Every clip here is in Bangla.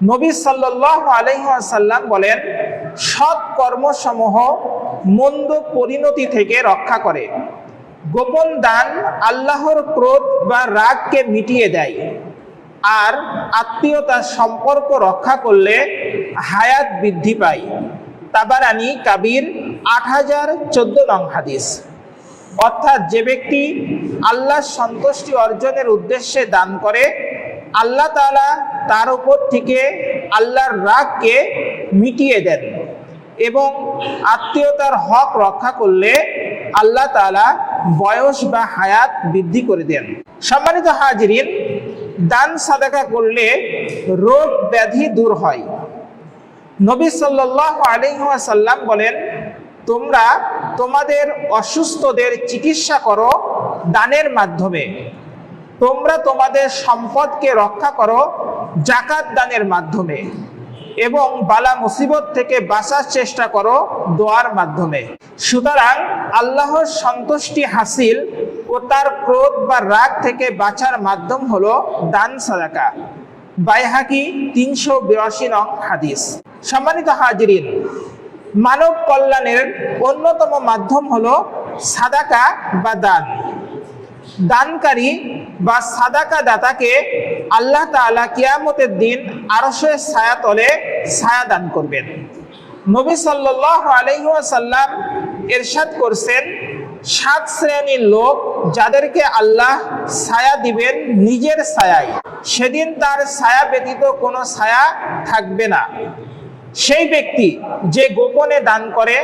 নবী সাল্লাল্লাহু আলাইহি ওয়াসাল্লাম বলেন, সৎ কর্মসমূহ মন্দ পরিণতি থেকে রক্ষা করে। গোপন দান আল্লাহর ক্রোধ বা রাগকে মিটিয়ে দেয়। আর আত্মীয়তার সম্পর্ক রক্ষা করলে হায়াত বৃদ্ধি পায়। তাবারানী কাবির 8014 নং হাদিস। অর্থাৎ যে ব্যক্তি আল্লাহর সন্তুষ্টি অর্জনের উদ্দেশ্যে দান করে, আল্লাহ তাআলা তার উপর থেকে আল্লাহর রাগকে মিটিয়ে দেন এবং আত্মীয়তার হক রক্ষা করলে আল্লাহ তাআলা বয়স বা হায়াত বৃদ্ধি করে দেন। সম্মানিত হাজিরিন, দান সাদাকা করলে রোগ ব্যাধি দূর হয়। নবী সাল্লাল্লাহু আলাইহি ওয়াসাল্লাম বলেন, তোমরা তোমাদের অসুস্থদের চিকিৎসা করো দানের মাধ্যমে। তোমরা তোমাদের সম্পদকে রক্ষা করো যাকাত দানের মাধ্যমে এবং বালা মুসিবত থেকে বাঁচার চেষ্টা করো দোয়ার মাধ্যমে। সুতরাং আল্লাহর সন্তুষ্টি হাসিল ও তার ক্রোধ বা রাগ থেকে বাঁচার মাধ্যম হলো দান সাদাকা। বাইহাকি 382 নং হাদিস। সম্মানিত হাজিরিন, মানব কল্যাণের অন্যতম মাধ্যম হলো সাদাকা বা দান। দানকারী বা সাদাকা দাতাকে আল্লাহ তাআলা কিয়ামতের দিন আরশের ছায়াতলে ছায়া দান করবেন। নবী সাল্লাল্লাহু আলাইহি ওয়াসাল্লাম ইরশাদ করছেন, 7 শ্রেণীর লোক যাদেরকে আল্লাহ ছায়া দিবেন নিজের ছায়ায়, সেদিন তার ছায়া ব্যতীত কোনো ছায়া থাকবে না। সেই ব্যক্তি যে গোপনে দান করে,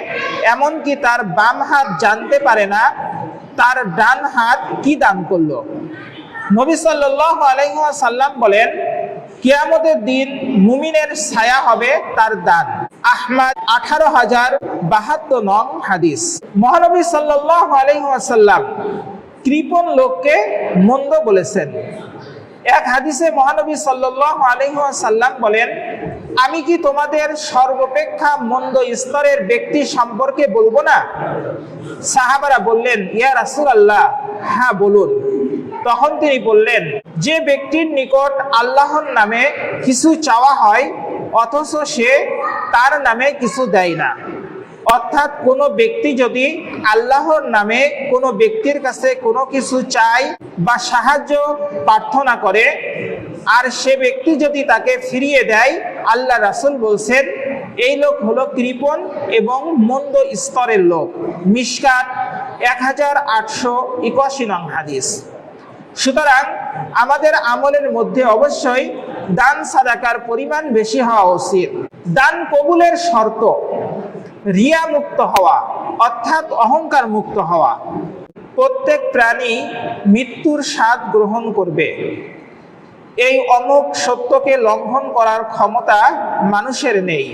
এমনকি তার বাম হাত জানতে পারে না তার ডান হাত কি দান করলো। নবী সাল্লাল্লাহু আলাইহি ওয়াসাল্লাম বলেন, কিয়ামতের দিন মুমিনের ছায়া হবে তার দান। আহমদ 18072 নং হাদিস। মহানবী সাল্লাল্লাহু আলাইহি ওয়াসাল্লাম কৃপণ লোককে মন্দ বলেছেন। এক হাদিসে মহানবী সাল্লাল্লাহু আলাইহি ওয়াসাল্লাম বলেন, আমি কি তোমাদের সর্বাপেক্ষা মন্দ স্তরের ব্যক্তি সম্পর্কে বলবো না? সাহাবারা বললেন, ইয়া রাসূলুল্লাহ, হ্যাঁ বলুন। তখন তিনি বললেন, যে ব্যক্তির নিকট আল্লাহর নামে কিছু চাওয়া হয় অথচ সে তার নামে কিছু দেয় না। অর্থাৎ কোনো ব্যক্তি যদি আল্লাহর নামে কোনো ব্যক্তির কাছে কোনো কিছু চায় বা সাহায্য প্রার্থনা করে, আর সে ব্যক্তি যদি তাকে ফিরিয়ে দেয়, আল্লাহ রাসূল বলছেন এই লোক হলো কৃপণ এবং মন্দ স্তরের লোক। মিশকাত 1881 নং হাদিস। সুতরাং আমাদের আমলের মধ্যে অবশ্যই দান সাদাকার পরিমাণ বেশি হওয়া উচিত। দান কবুলের শর্ত রিয়া মুক্ত হওয়া, অর্থাৎ অহংকার মুক্ত হওয়া। প্রত্যেক প্রাণী মৃত্যুর স্বাদ গ্রহণ করবে, এই অমুক সত্যকে লঙ্ঘন করার ক্ষমতা মানুষের নেই।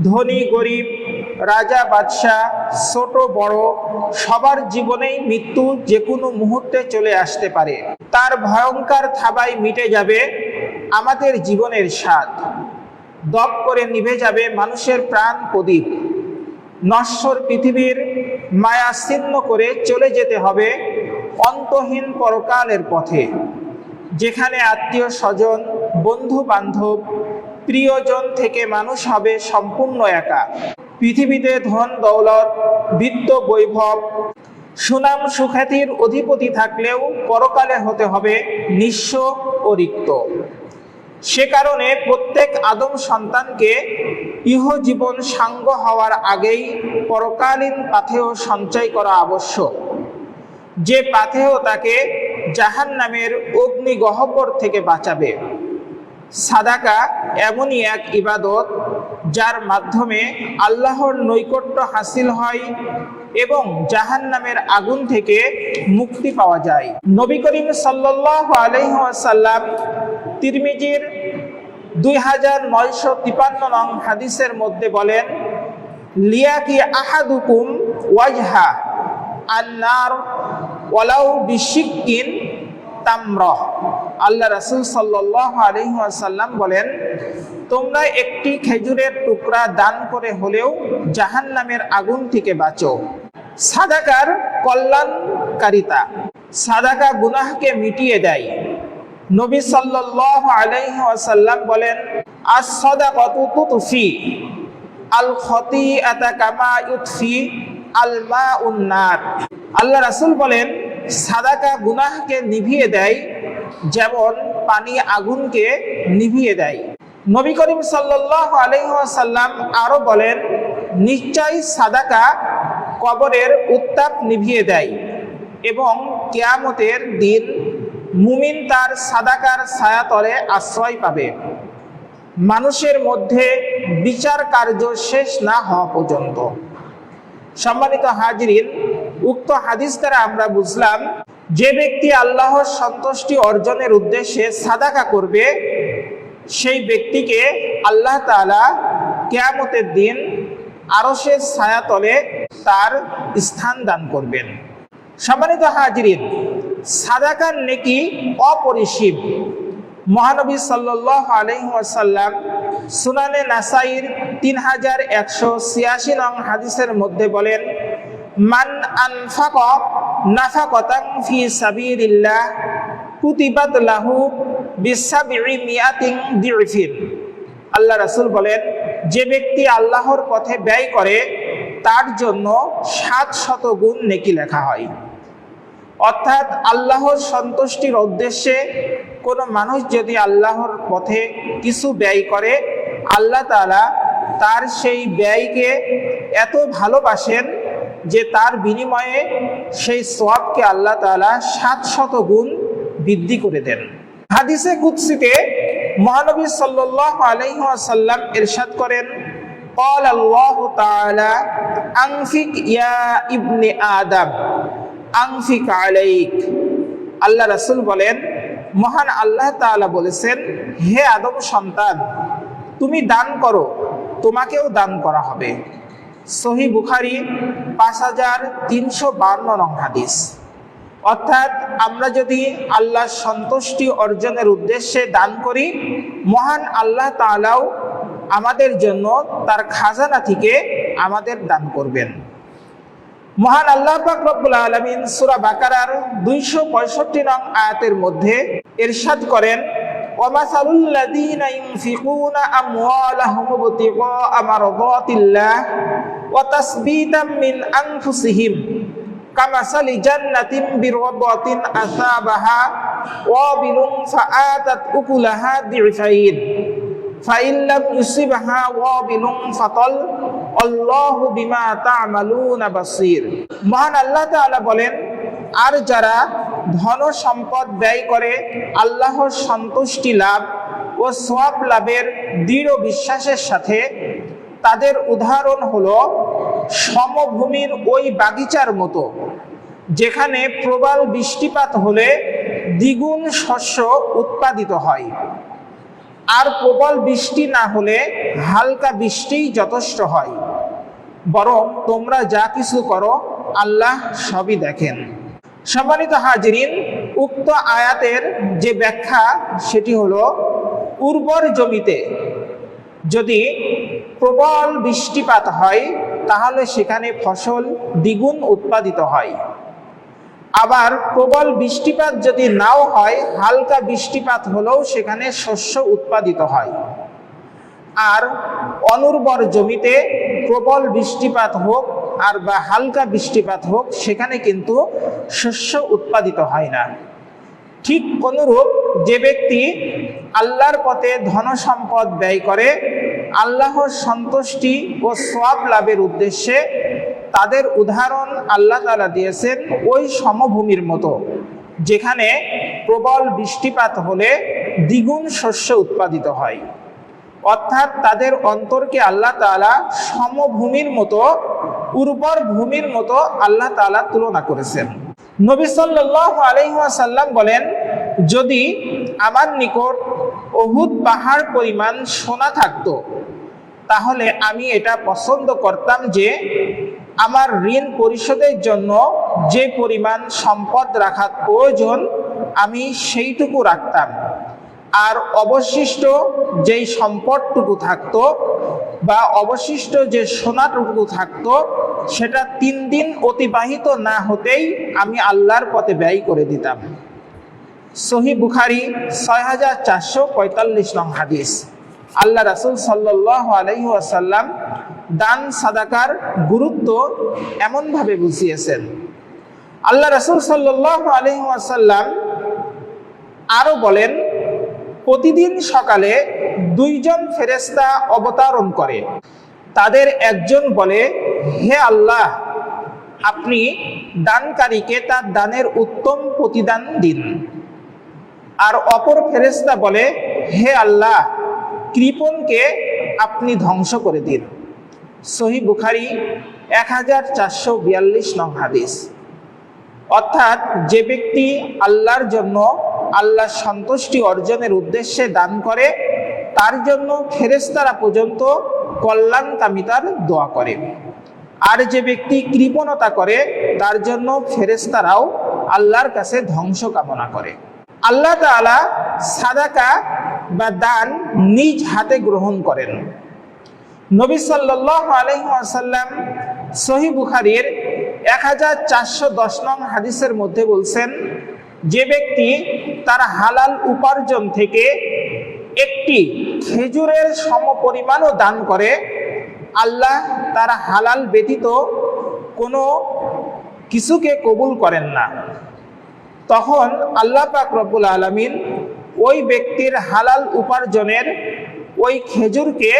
ধনী গরিব, রাজা বাদশাহ, ছোট বড় সবার জীবনেই মৃত্যু যে কোনো মুহূর্তে চলে আসতে পারে। তার ভয়ঙ্কর থাবায় মিটে যাবে আমাদের জীবনের স্বাদ, দপ করে নিভে যাবে মানুষের প্রাণ প্রদীপ। নশ্বর পৃথিবীর মায়া ছিন্ন করে চলে যেতে হবে অন্তহীন পরকালের পথে, যেখানে আত্মীয় স্বজন, বন্ধু বান্ধব, প্রিয়জন থেকে মানুষ হবে সম্পূর্ণ একা। পৃথিবীতে ধন দৌলত, বিত্ত বৈভব, সুনাম সুখ্যাতির অধিপতি থাকলেও পরকালে হতে হবে নিঃস্ব ও রিক্ত। সে কারণে প্রত্যেক আদম সন্তানকে ইহজীবন সাঙ্গ হওয়ার আগেই পরকালীন পাথেয় সঞ্চয় করা আবশ্যক, যে পাথেয় তাকে জাহান্নামের অগ্নি গহ্বর থেকে বাঁচাবে। সাদাকা এমনই এক ইবাদত যার মাধ্যমে আল্লাহর নৈকট্য হাসিল হয় এবং জাহান্নামের আগুন থেকে মুক্তি পাওয়া যায়। নবী করিম সাল্লাল্লাহু আলাইহি ওয়াসাল্লাম তিরমিজির 2953 নং হাদিসের মধ্যে বলেন, লিয়াকি আহাদুকুম ওয়াজহা আন-নার ওয়ালাউ বিশিক্কিন তামরাহ। আল্লাহ রাসূল সাল্লাল্লাহু আলাইহি ওয়াসাল্লাম বলেন, তোমরা একটি খেজুরের টুকরা দান করে হলেও জাহান্নামের আগুন থেকে বাঁচো। সাদাকার কল্যাণকারিতা। সাদাকা গুনাহকে মিটিয়ে দেয়, নবী সাল্লাল্লাহু আলাইহি ওয়াসাল্লাম বলেন, আস-সাদাকাতু তুতফি আল খতিআতা কামা ইউতফি আল মাউন নার। আল্লাহ রাসূল বলেন, সাদাকা গুনাহকে নিভিয়ে দেয় যেমন পানি আগুনকে নিভিয়ে দেয়। নবী করিম সাল্লাল্লাহু আলাইহি ওয়াসাল্লাম আরো বলেন, নিশ্চয় সাদাকা কবরের উত্তাপ নিভিয়ে দেয় এবং কিয়ামতের দিন মুমিন তার সাদাকার ছায়াতলে আশ্রয় পাবে, মানুষের মধ্যে বিচার কার্য শেষ না হওয়া পর্যন্ত। সম্মানিত হাজিরিন, উক্ত হাদিস দ্বারা আমরা বুঝলাম, যে ব্যক্তি আল্লাহর সন্তুষ্টি অর্জনের উদ্দেশ্যে সাদাকা করবে সেই ব্যক্তিকে আল্লাহ তাআলা কিয়ামতের দিন আরশের ছায়াতলে তার স্থান দান করবেন। সম্মানিত হাজিরিন, সাদাকার নেকি অপরিসীম। মহানবী সাল্লাল্লাহু আলাইহি ওয়াসাল্লাম সুনানে নাসাইর 3186 নং হাদিসের মধ্যে বলেন, মান আনফাকা নাফাকাতান ফি সাবিলিল্লাহ কুতিবাত লাহু বিসাবঈ মিআতিন দিরফিন। আল্লাহ রাসূল বলেন, যে ব্যক্তি আল্লাহর পথে ব্যয় করে তার জন্য 700 গুণ নেকি লেখা হয়। অর্থাৎ আল্লাহর সন্তুষ্টির উদ্দেশ্যে কোনো মানুষ যদি আল্লাহর পথে কিছু ব্যয় করে, আল্লাহ তাআলা তার সেই ব্যয়কে এত ভালোবাসেন যে তার বিনিময়ে সেই সওয়াবকে আল্লাহ তাআলা 700 গুণ বৃদ্ধি করে দেন। হাদিসে কুদসিতে মহানবী সাল্লাল্লাহু আলাইহি ওয়াসাল্লাম ইরশাদ করেন, ক্বাল আল্লাহু তাআলা আনফিক ইয়া ইবনে আদম আনফিক আলাইক। আল্লাহ রাসূল বলেন, মহান আল্লাহ তাআলা বলেছেন, হে আদম সন্তান, তুমি দান করো, তোমাকেও দান করা হবে। সহিহ বুখারী 5352 নং হাদিস। অর্থাৎ আমরা যদি আল্লাহর সন্তুষ্টি অর্জনের উদ্দেশ্যে দান করি, মহান আল্লাহ তাআলাও আমাদের জন্য তার খাজানা থেকে আমাদের দান করবেন। মহান আল্লাহ পাক রব্বুল আলামিন সূরা বাকারার 265 নং আয়াতের মধ্যে ইরশাদ করেন, ওয়ামাসালুল লাযীনা ইউনফিকুনা আমওয়ালাহুম ইবতিগাআ মারদাতিল্লাহ ওয়া তাসবীতাম মিন আনফুসিহিম কামাসালি জান্নাতিন বিরবাতিন আসাবাহা ওয়াবিলুন ফাআতাত উকুলাহা দি'ফাইন ফাইন লাম ইউসিবহা ওয়াবিলুন ফাতাল আল্লাহু বিমা তা'মালুনা বাসীর। মহান আল্লাহ তাআলা বলেন, আর যারা ধন সম্পদ ব্যয় করে আল্লাহর সন্তুষ্টি লাভ ও সওয়াব লাভের দৃঢ় বিশ্বাসের সাথে, তাদের উদাহরণ হলো সমভূমির ওই বাগিচার মতো যেখানে প্রবল বৃষ্টিপাত হলে দ্বিগুণ শস্য উৎপাদিত হয়, আর প্রবল বৃষ্টি না হলে হালকা বৃষ্টিই যথেষ্ট হয়। বরং তোমরা যা কিছু করো আল্লাহ সবই দেখেন। সম্মানিত হাজিরিন, উক্ত আয়াতের যে ব্যাখ্যা সেটি হলো, উর্বর জমিতে যদি প্রবল বৃষ্টিপাত হয় তাহলে সেখানে ফসল দ্বিগুণ উৎপাদিত হয়। আবার প্রবল বৃষ্টিপাত যদি নাও হয়, হালকা বৃষ্টিপাত হলেও সেখানে শস্য উৎপাদিত হয়। আর অনুর্বর জমিতে প্রবল বৃষ্টিপাত হোক আর বা হালকা বৃষ্টিপাত হোক, সেখানে কিন্তু শস্য উৎপাদিত হয় না। ঠিক অনুরূপ যে ব্যক্তি আল্লাহর পথে ধন সম্পদ ব্যয় করে আল্লাহর সন্তুষ্টি ও সওয়াব লাভের উদ্দেশ্যে, তাদের উদাহরণ আল্লাহ তাআলা দিয়েছেন ওই সমভূমির মতো যেখানে প্রবল বৃষ্টিপাত হলে দ্বিগুণ শস্য উৎপাদিত হয়। অর্থাৎ তাদের অন্তরকে আল্লাহ তাআলা সমভূমির মতো, উর্বর ভূমির মতো আল্লাহ তাআলা তুলনা করেছেন। নবী সাল্লাল্লাহু আলাইহি ওয়াসাল্লাম বলেন, যদি আমার নিকট উহুদ পাহাড় পরিমাণ সোনা থাকতো তাহলে আমি এটা পছন্দ করতাম যে আমার ঋণ পরিশোধের জন্য যে পরিমাণ সম্পদ রাখার প্রয়োজন আমি সেইটুকু রাখতাম, আর অবশিষ্ট যেই সম্পদটুকু থাকতো বা অবশিষ্ট যে সোনাটুকু থাকতো সেটা 3 দিন অতিবাহিত না হতেই আমি আল্লাহর পথে ব্যয় করে দিতাম। সহিহ বুখারী 6445 নং হাদিস। আল্লাহ রাসূল সাল্লাল্লাহু আলাইহি ওয়াসাল্লাম দান সাদাকার গুরুত্ব এমনভাবে বুঝিয়েছেন। আল্লাহ রাসূল সাল্লাল্লাহু আলাইহি ওয়াসাল্লাম আরো বলেন, প্রতিদিন সকালে দুইজন ফেরেশতা অবতরণ করে। তাদের একজন বলে, হে আল্লাহ, আপনি দানকারীকে তার দানের উত্তম প্রতিদান দিন। আর অপর ফেরেশতা বলে, হে আল্লাহ, কৃপণকে আপনি ধ্বংস করে দিন। সহিহ বুখারী 1442 নং হাদিস। অর্থাৎ যে ব্যক্তি আল্লাহর জন্য, আল্লাহর সন্তুষ্টি অর্জনের উদ্দেশ্যে দান করে, তার জন্য ফেরেশতারা পর্যন্ত কল্যাণকামিতার দোয়া করে। আর যে ব্যক্তি কৃপণতা করে, তার জন্য ফেরেশতারাও আল্লাহর কাছে ধ্বংস কামনা করে। আল্লাহ তাআলা সাদাকা বা দান নিজ হাতে গ্রহণ করেন। নবী সাল্লাল্লাহু আলাইহি ওয়াসাল্লাম সহিহ বুখারীর 1410 নং হাদিসের মধ্যে বলছেন, যে ব্যক্তি তার হালাল উপার্জন থেকে একটি খেজুরের সমপরিমাণও দান করে, আল্লাহ তার হালাল ব্যতীত কোনো কিছুকে কবুল করেন না। তখন আল্লাহ পাক রব্বুল আলামিন ওই ব্যক্তির হালাল উপার্জনের ওই খেজুরকে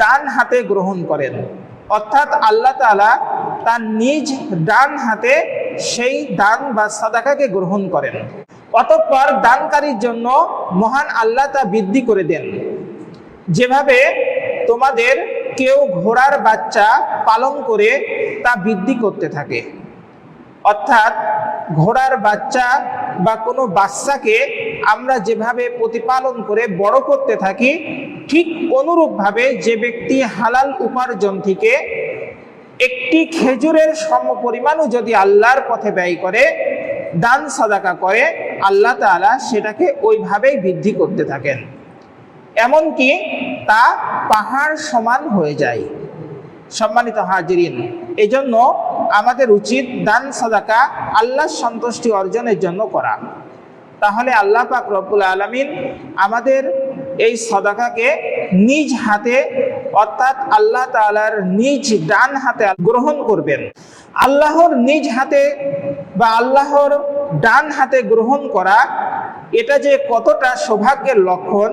ডান হাতে গ্রহণ করেন। অর্থাৎ আল্লাহ তাআলা তার নিজ ডান হাতে সেই দান বা সাদাকাকে গ্রহণ করেন। অতঃপর দানকারীর জন্য মহান আল্লাহ তা বৃদ্ধি করে দেন। যেভাবে তোমাদের কেউ ঘোড়ার বাচ্চা পালন করে তা বৃদ্ধি করতে থাকে, অর্থাৎ ঘোড়ার বাচ্চা বা কোনো বাচ্চাকে আমরা যেভাবে প্রতিপালন করে বড় করতে থাকি, ঠিক অনুরূপভাবে যে ব্যক্তি হালাল উপার্জন থেকে একটি খেজুরের সমপরিমাণও যদি আল্লাহর পথে ব্যয় করে, দান সাদাকা করে, আল্লাহ তাআলা সেটাকে ওইভাবেই বৃদ্ধি করতে থাকেন, এমনকি তা পাহাড় সমান হয়ে যায়। সম্মানিত হাজিরিন, এজন্য আমাদের উচিত দান সাদাকা আল্লাহর সন্তুষ্টি অর্জনের জন্য করা। তাহলে আল্লাহ পাক রব্বুল আলামিন আমাদের এই সাদাকাকে নিজ হাতে, অর্থাৎ আল্লাহ তাআলার নিজ ডান হাতে গ্রহণ করবেন। আল্লাহর নিজ হাতে বা আল্লাহর ডান হাতে গ্রহণ করা, এটা যে কতটা সৌভাগ্যের লক্ষণ।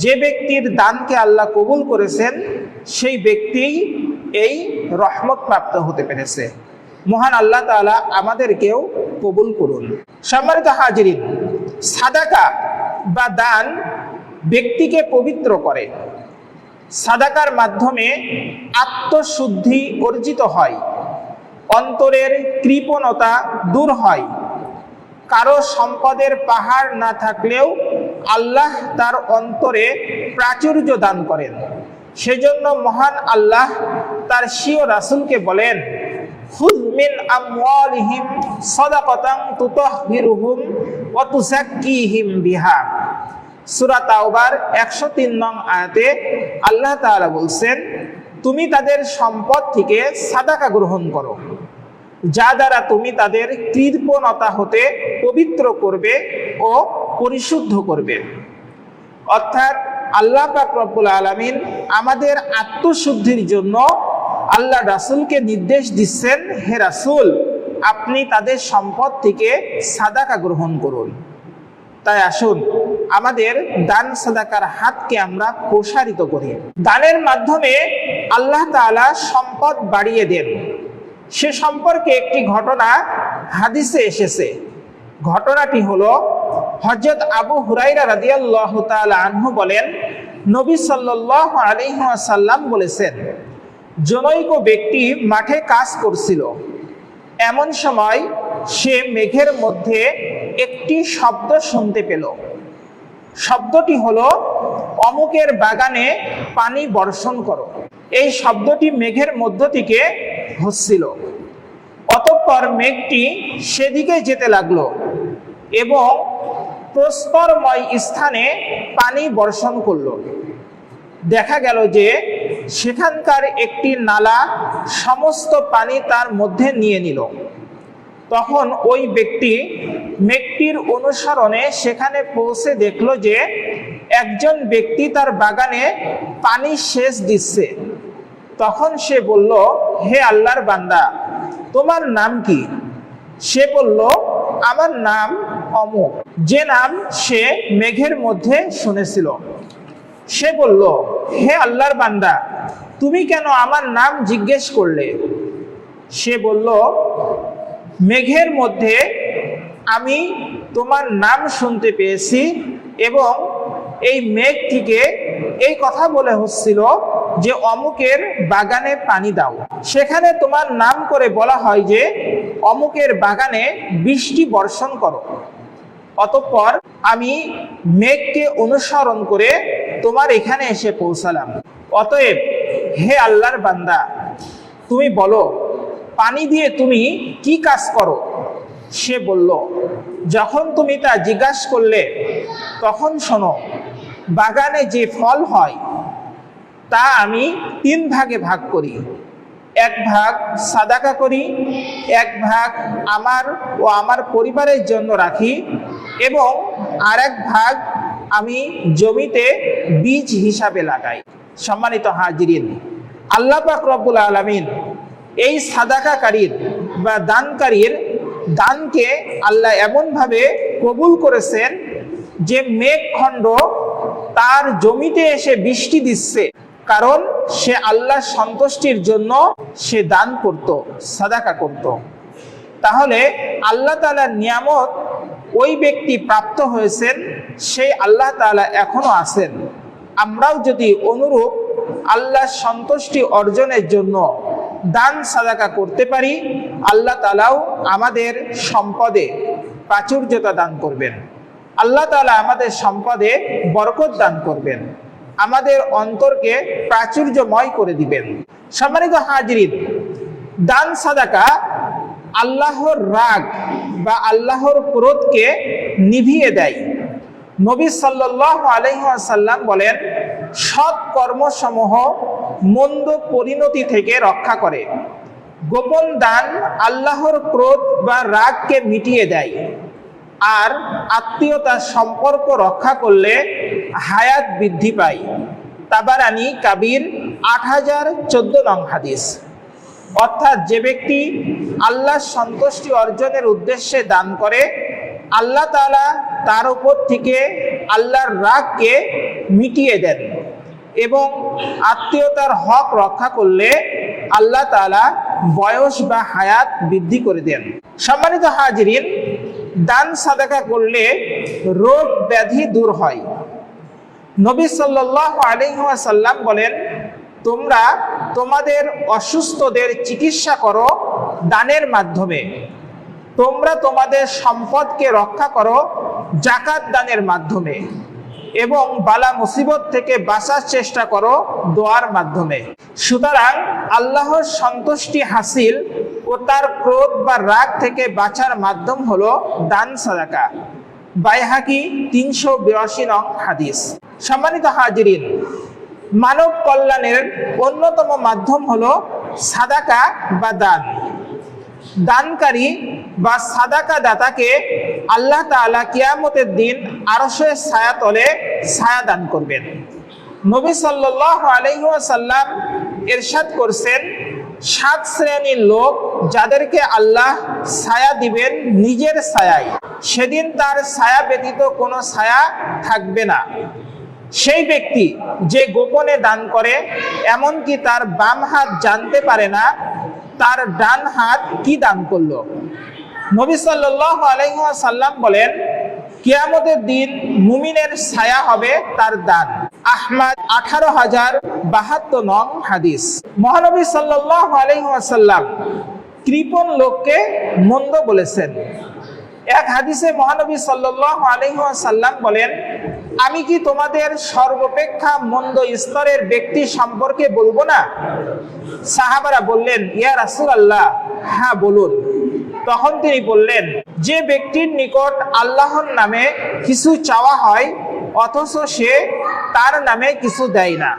যে ব্যক্তির দানকে আল্লাহ কবুল করেছেন, সেই ব্যক্তি এই রহমত প্রাপ্ত হতে পেরেছে। মহান আল্লাহ তাআলা আমাদেরকেও কবুল করুন। সম্মানিত হাজিরিন, সাদাকা বা দান ব্যক্তিকে পবিত্র করে। সাদাকার মাধ্যমে আত্মশুদ্ধি অর্জিত হয়, অন্তরের কৃপণতা দূর হয়। কারো সম্পদের পাহাড় না থাকলেও আল্লাহ তার অন্তরে প্রাচুর্য দান করেন। সেজন্য মহান আল্লাহ তার স্বীয় রাসূলকে বলেন, খুয মিন আমওয়ালিহিম সাদাকাতান তুতাহহিরুহুম ওয়া তুযাক্কিহিম বিহা। সূরা তাওবার 103 নং আয়াতে আল্লাহ তাআলা বলছেন, তুমি তাদের সম্পদ থেকে সাদাকা গ্রহণ করো, যা দ্বারা তুমি তাদের কৃপণতা হতে পবিত্র করবে ও পরিশুদ্ধ করবে। অর্থাৎ আল্লাহ পাক রব্বুল আলামিন আমাদের আত্মশুদ্ধির জন্য আল্লাহ রাসূলকে নির্দেশ দিচ্ছেন, হে রাসূল, আপনি তাদের সম্পদ থেকে সাদাকা গ্রহণ করুন। তাই আসুন আমাদের দান সাদাকার হাতকে আমরা প্রসারিত করি। দানের মাধ্যমে আল্লাহ তাআলা সম্পদ বাড়িয়ে দেন। সে সম্পর্কে একটি ঘটনা হাদিসে এসেছে। ঘটনাটি হলো, হযরত আবু হুরায়রা রাদিয়াল্লাহু তাআলা আনহু বলেন, নবী সাল্লাল্লাহু আলাইহি ওয়াসাল্লাম বলেছেন, জনৈক ব্যক্তি মাঠে কাজ করছিল। এমন সময় সে মেঘের মধ্যে একটি শব্দ শুনতে পেল। শব্দটি হলো, অমুকের বাগানে পানি বর্ষণ করো। এই শব্দটি মেঘের মধ্য থেকে হচ্ছিল। অতঃপর মেঘটি সেদিকে যেতে লাগলো এবং প্রস্তরময় স্থানে পানি বর্ষণ করলো। দেখা গেল যে সেখানকার একটি নালা সমস্ত পানি তার মধ্যে নিয়ে নিল। তখন ওই ব্যক্তি মেঘটির অনুসরণে সেখানে পৌঁছে দেখলো যে একজন ব্যক্তি তার বাগানে পানি সেচ দিচ্ছে। তখন সে বলল, হে আল্লাহর বান্দা, তোমার নাম কি? সে বলল, আমার নাম অমুক, যে নাম সে মেঘের মধ্যে শুনেছিল। সে বলল, হে আল্লাহর বান্দা, তুমি কেন আমার নাম জিজ্ঞেস করলে? সে বলল, মেঘের মধ্যে আমি তোমার নাম শুনতে পেয়েছি এবং এই মেঘ থেকে এই কথা বলে হচ্ছিল যে অমুকের বাগানে পানি দাও। সেখানে তোমার নাম করে বলা হয় যে অমুকের বাগানে বৃষ্টি বর্ষণ করো। অতঃপর আমি মেঘকে অনুসরণ করে তোমার এখানে এসে পৌঁছালাম। অতএব হে আল্লাহর বান্দা, তুমি বলো, পানি দিয়ে তুমি কি কাজ করো? সে বলল, যখন তুমি তা জিজ্ঞাসা করলে তখন শোনো, বাগানে যে ফল হয় তা আমি 3 ভাগে ভাগ করি। 1 ভাগ সাদাকা করি, 1 ভাগ আমার ও আমার পরিবারের জন্য রাখি এবং আর 1 ভাগ আমি জমিতে বীজ হিসাবে লাগাই। সম্মানিত হাজিরিন, আল্লাহ পাক রব্বুল আলামিন এই সাদাকাকারীর বা দানকারীর দানকে আল্লাহ এমনভাবে কবুল করেছেন যে মেঘখণ্ড তার জমিতে এসে বৃষ্টি দিচ্ছে, কারণ সে আল্লাহর সন্তুষ্টির জন্য সে দান করত, সাদাকা করত। তাহলে আল্লাহ তাআলার নিয়ামত ওই ব্যক্তি প্রাপ্ত হয়েছেন, সেই আল্লাহ তাআলা এখনো আছেন। আমরাও যদি অনুরূপ আল্লাহর সন্তুষ্টি অর্জনের জন্য দান সাদাকা করতে পারি, আল্লাহ তাআলাও আমাদের সম্পদে প্রাচুর্যতা দান করবেন। আল্লাহ তাআলা আমাদের সম্পদে বরকত দান করবেন, আমাদের অন্তরকে প্রাচুর্যময় করে দিবেন। সম্মানিত হাজিরিন, দান সাদাকা আল্লাহর রাগ বা আল্লাহর ক্রোধকে নিভিয়ে দেয়। নবী সাল্লাল্লাহু আলাইহি ওয়াসাল্লাম বলেন, সৎ কর্মসমূহ মন্দ পরিণতি থেকে রক্ষা করে। গোপন দান আল্লাহর ক্রোধ বা রাগকে মিটিয়ে দেয়। আর আত্মীয়তার সম্পর্ক রক্ষা করলে হায়াত বৃদ্ধি পায়। তাবারানী কাবির 8014 নং হাদিস। অর্থাৎ যে ব্যক্তি আল্লাহর সন্তুষ্টি অর্জনের উদ্দেশ্যে দান করে, আল্লাহ তাআলা তার উপর থেকে আল্লাহর রাগকে মিটিয়ে দেন এবং আত্মীয়তার হক রক্ষা করলে আল্লাহ তাআলা বয়স বা হায়াত বৃদ্ধি করে দেন। সম্মানিত হাজিরিন, দান সাদাকা করলে রোগ ব্যাধি দূর হয়। নবী সাল্লাল্লাহু আলাইহি ওয়াসাল্লাম বলেন, তোমরা তোমাদের অসুস্থদের চিকিৎসা করো দানের মাধ্যমে। তোমরা তোমাদের সম্পদকে রক্ষা করো যাকাত দানের মাধ্যমে এবং বালা মুসিবত থেকে বাঁচার চেষ্টা করো দোয়ার মাধ্যমে। সুতরাং আল্লাহর সন্তুষ্টি হাসিল ও তার ক্রোধ বা রাগ থেকে বাঁচার মাধ্যম হলো দান সাদাকা। বাইহাকি 382 নং হাদিস। সম্মানিত হাজিরিন, মানব কল্যাণের অন্যতম মাধ্যম হলো সাদাকা বা দান। দানকারী বা সাদাকা দাতাকে আল্লাহ তাআলা কিয়ামতের দিন আরশের ছায়াতলে ছায়া দান করবেন। নবী সাল্লাল্লাহু আলাইহি ওয়াসাল্লাম ইরশাদ করছেন, 7 শ্রেণীর লোক যাদেরকে আল্লাহ ছায়া দিবেন নিজের ছায়ায়, সেদিন তার ছায়া ব্যতীত কোনো ছায়া থাকবে না। সেই ব্যক্তি যে গোপনে দান করে, এমনকি তার বাম হাত জানতে পারে না তার ডান হাত কি দান করলো। নবী সাল্লাল্লাহু আলাইহি ওয়াসাল্লাম বলেন, কিয়ামতের দিন মুমিনের ছায়া হবে তার দান। আহমদ 18072 নং হাদিস। মহানবী সাল্লাল্লাহু আলাইহি ওয়াসাল্লাম কৃপণ লোককে মন্দ বলেছেন। এক হাদিসে মহানবী সাল্লাল্লাহু আলাইহি ওয়াসাল্লাম বলেন, আমি কি তোমাদের সর্বাপেক্ষা মন্দ স্তরের ব্যক্তি সম্পর্কে বলবো না? সাহাবারা বললেন, ইয়া রাসূলুল্লাহ, হ্যাঁ বলুন। তখন তিনি বললেন, যে ব্যক্তির নিকট আল্লাহর নামে কিছু চাওয়া হয় অথচ সে তার নামে কিছু দেয় না।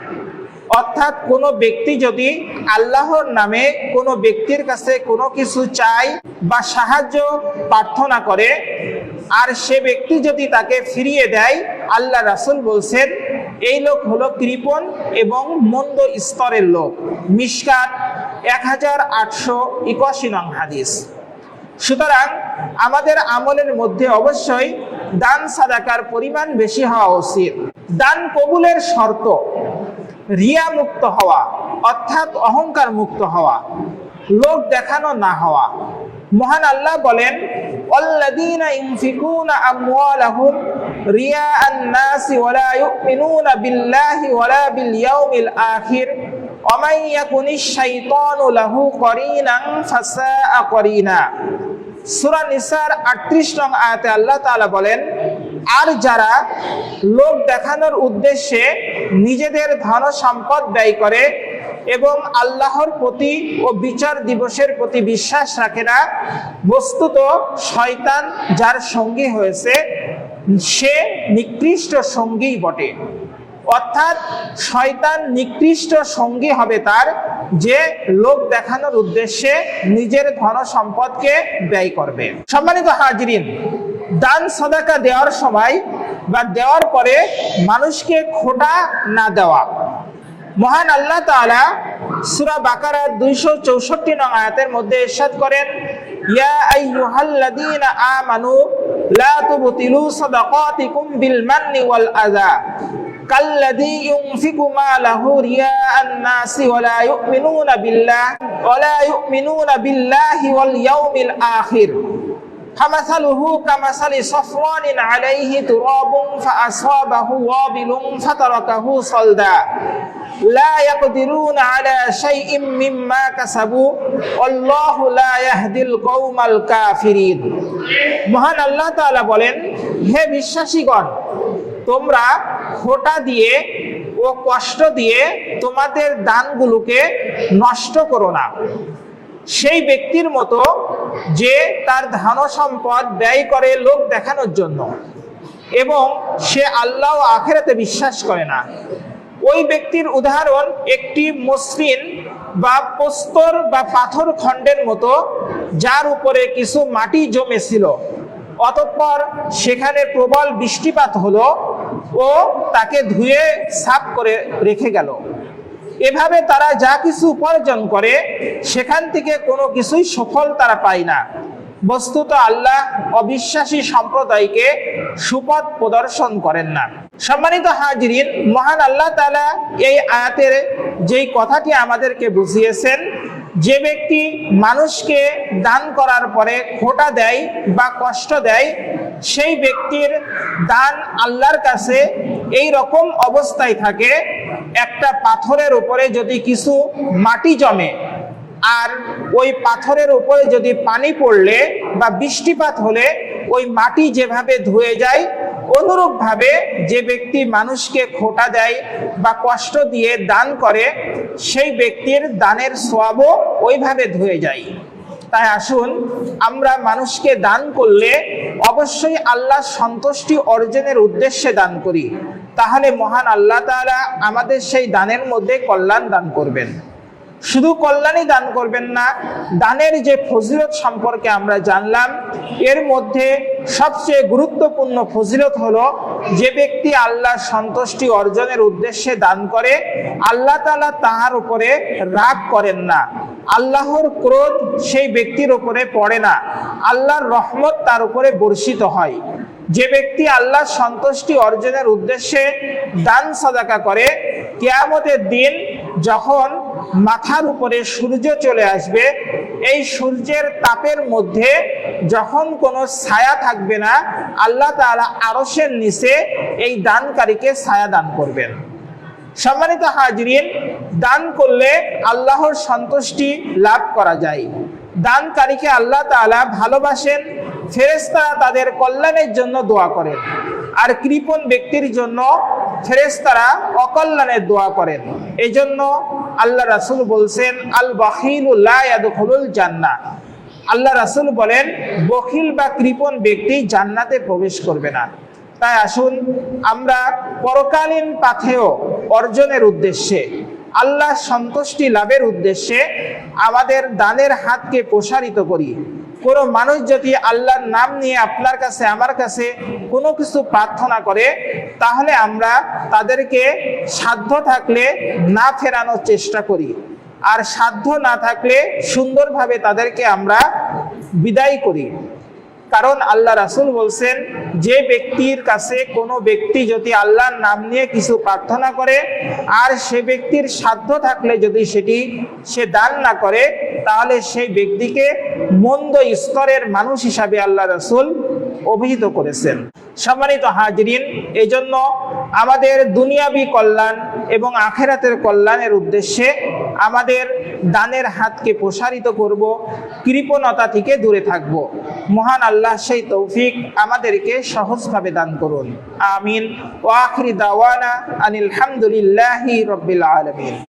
অর্থাৎ কোনো ব্যক্তি যদি আল্লাহর নামে কোনো ব্যক্তির কাছে কোনো কিছু চায় বা সাহায্য প্রার্থনা করে, আর সে ব্যক্তি যদি তাকে ফিরিয়ে দেয়, আল্লাহ রাসূল বলছেন এই লোক হলো কৃপণ এবং মন্দ স্তরের লোক। মিশকাত 1881 নং হাদিস। সুতরাং আমাদের আমলের মধ্যে অবশ্যই দান সাদাকার পরিমাণ বেশি হওয়া উচিত। দান কবুলের শর্ত রিয়া মুক্ত হওয়া, অর্থাৎ অহংকার মুক্ত হওয়া, লোক দেখানো না হওয়া। মহান আল্লাহ বলেন, আল্লাযীনা ইউনফিকুনা আমওয়ালাহুম রিয়াআন নাসি ওয়া লা ইউমিনুনা বিল্লাহি ওয়া লা বিল ইয়াউমিল আখির ওয়া মান ইয়াকুনিশ শাইতানু লাহু করিনান ফাসাআ করিনা। সূরা নিসার 38 নং আয়াতে আল্লাহ তাআলা বলেন, আর যারা লোক দেখানোর উদ্দেশ্যে নিজেদের ধন সম্পদ ব্যয় করে এবং আল্লাহর প্রতি ও বিচার দিবসের প্রতি বিশ্বাস রাখে না, বস্তুত শয়তান যার সঙ্গী হয়েছে সে নিকৃষ্ট সঙ্গী বটে। অর্থাৎ শয়তান নিকৃষ্ট সঙ্গী হবে তার, যে লোক দেখানোর উদ্দেশ্যে নিজের ধন সম্পদকে ব্যয় করবে। সম্মানিত হাজিরিন, দান সাদাকা দেওয়ার সময় বা দেওয়ার পরে মানুষকে খোটা না দেওয়া। মহান আল্লাহ তাআলা সূরা বাকারা 264 নং আয়াতের মধ্যে ইরশাদ করেন, ইয়া আইয়ুহাল্লাযীনা আমানু লা তুবতিলু সাদাকাতিকুম বিল মান্নি ওয়াল আযা কাল্লাযী ইউনফিকু মালাহু রিয়াআন নাসি ওয়া লা ইউমিনুনা বিল্লাহি ওয়াল ইয়াউমিল আখির ফামাসালুহু কামাসালি সাফওয়ানিন আলাইহি তুরাবুন ফাআসাবাহু ওয়াবিলুন ফাতারাকাহু সালদা লা ইয়াকদিরুনা আলা শাইইম মিম্মা কাসাবু আল্লাহু লা ইয়াহদিল কওমাল কাফিরিন। মহান আল্লাহ তাআলা বলেন, হে বিশ্বাসীগণ, তোমরা খোটা দিয়ে ও কষ্ট দিয়ে তোমাদের দানগুলোকে নষ্ট করো না। সেই ব্যক্তির মতো যে তার ধন সম্পদ ব্যয় করে লোক দেখানোর জন্য এবং সে আল্লাহ ও আখিরাতে বিশ্বাস করে না। ওই ব্যক্তির উদাহরণ একটি মসৃণ বা প্রস্তর বা পাথর খণ্ডের মতো, যার উপরে কিছু মাটি জমেছিল, অতঃপর সেখানে প্রবল বৃষ্টিপাত হলো ও তাকে ধুয়ে সাফ করে রেখে গেল। এভাবে তারা যা কিছু উপার্জন করে সেখান থেকে কোনো কিছুই সফল তারা পায় না। বস্তুত আল্লাহ অবিশ্বাসী সম্প্রদায়কে সুপথ প্রদর্শন করেন না। সম্মানিত হাজিরিন, মহান আল্লাহ তাআলা এই আয়াতের যেই কথাটি আমাদেরকে বুঝিয়েছেন, যে ব্যক্তি মানুষকে দান করার পরে খোটা দেয় বা কষ্ট দেয়, সেই ব্যক্তির দান আল্লাহর কাছে এই রকম অবস্থায় থাকে, একটা পাথরের উপরে যদি কিছু মাটি জমে আর ওই পাথরের উপরে যদি পানি পড়লে বা বৃষ্টিপাত হলে ওই মাটি যেভাবে ধুয়ে যায়, অনুরূপভাবে যে ব্যক্তি মানুষকে খোটা দেয় বা কষ্ট দিয়ে দান করে, সেই ব্যক্তির দানের সওয়াবও ওইভাবে ধুয়ে যায়। তাই আসুন আমরা মানুষকে দান করলে অবশ্যই আল্লাহ সন্তুষ্টি অর্জনের উদ্দেশ্যে দান করি, তাহলে মহান আল্লাহ তাআলা আমাদের সেই দানের মধ্যে কল্যাণ দান করবেন। শুধু কল্যাণই দান করবেন না, দানের যে ফজিলত সম্পর্কে আমরা জানলাম, এর মধ্যে সবচেয়ে গুরুত্বপূর্ণ ফজিলত হলো, যে ব্যক্তি আল্লাহ সন্তুষ্টি অর্জনের উদ্দেশ্যে দান করে, আল্লাহ তাআলা তাহার উপরে রাগ করেন না, আল্লাহর ক্রোধ সেই ব্যক্তির উপরে পড়ে না, আল্লাহর রহমত তার উপরে বর্ষিত হয়। যে ব্যক্তি আল্লাহ সন্তুষ্টি অর্জনের উদ্দেশ্যে দান সাদাকা করে, কিয়ামতের দিন যখন মাথার উপরে সূর্য চলে আসবে, এই সূর্যের তাপের মধ্যে যখন কোনো ছায়া থাকবে না, আল্লাহ তাআলা আরশের নিচে এই দানকারীকে ছায়া দান করবেন। সম্মানিত হাজিরিন, দান করলে আল্লাহর সন্তুষ্টি লাভ করা যায়। দানকারীকে আল্লাহ তাআলা ভালোবাসেন, ফেরেশতারা তাদের কল্যাণের জন্য দোয়া করেন, আর কৃপণ ব্যক্তির জন্য ফেরেশতারা অকল্যাণের দোয়া করেন। এই জন্য আল্লাহ রাসূল বলছেন, আল বাখিলু লা ইয়াদখুলুল জান্নাহ। আল্লাহ রাসূল বলেন, বখিল বা কৃপণ ব্যক্তি জান্নাতে প্রবেশ করবে না। তাই আসুন আমরা পরকালীন পাথেয় অর্জনের উদ্দেশ্যে, আল্লাহ সন্তুষ্টি লাভের উদ্দেশ্যে আমাদের দানের হাতকে প্রসারিত করি। কোনো মানুষ যদি আল্লাহর নাম নিয়ে আপনার কাছে আমার কাছে কোনো কিছু প্রার্থনা করে, তাহলে আমরা তাদেরকে সাধ্য থাকলে না ফেরানোর চেষ্টা করি, আর সাধ্য না থাকলে সুন্দরভাবে তাদেরকে আমরা বিদায় করি। কারণ আল্লাহ রাসূল বলছেন, যে ব্যক্তির কাছে কোনো ব্যক্তি যদি আল্লাহর নাম নিয়ে কিছু প্রার্থনা করে আর সে ব্যক্তির সাধ্য থাকলে যদি সেটি সে দান না করে, তাহলে সেই ব্যক্তিকে মন্দ স্তরের মানুষ হিসাবে আল্লাহ রাসূল অভিহিত করেছেন। সম্মানিত হাজিরিন, এই জন্য আমাদের দুনিয়াবী কল্যাণ এবং আখেরাতের কল্যাণের উদ্দেশ্যে আমাদের দানের হাতকে প্রসারিত করব, কৃপণতা থেকে দূরে থাকব। মহান আল্লাহ সেই তৌফিক আমাদেরকে সহজভাবে দান করুন। আমিন। ওয়া আখিরি দাওয়ানা আনিল হামদুলিল্লাহি রাব্বিল আলামিন।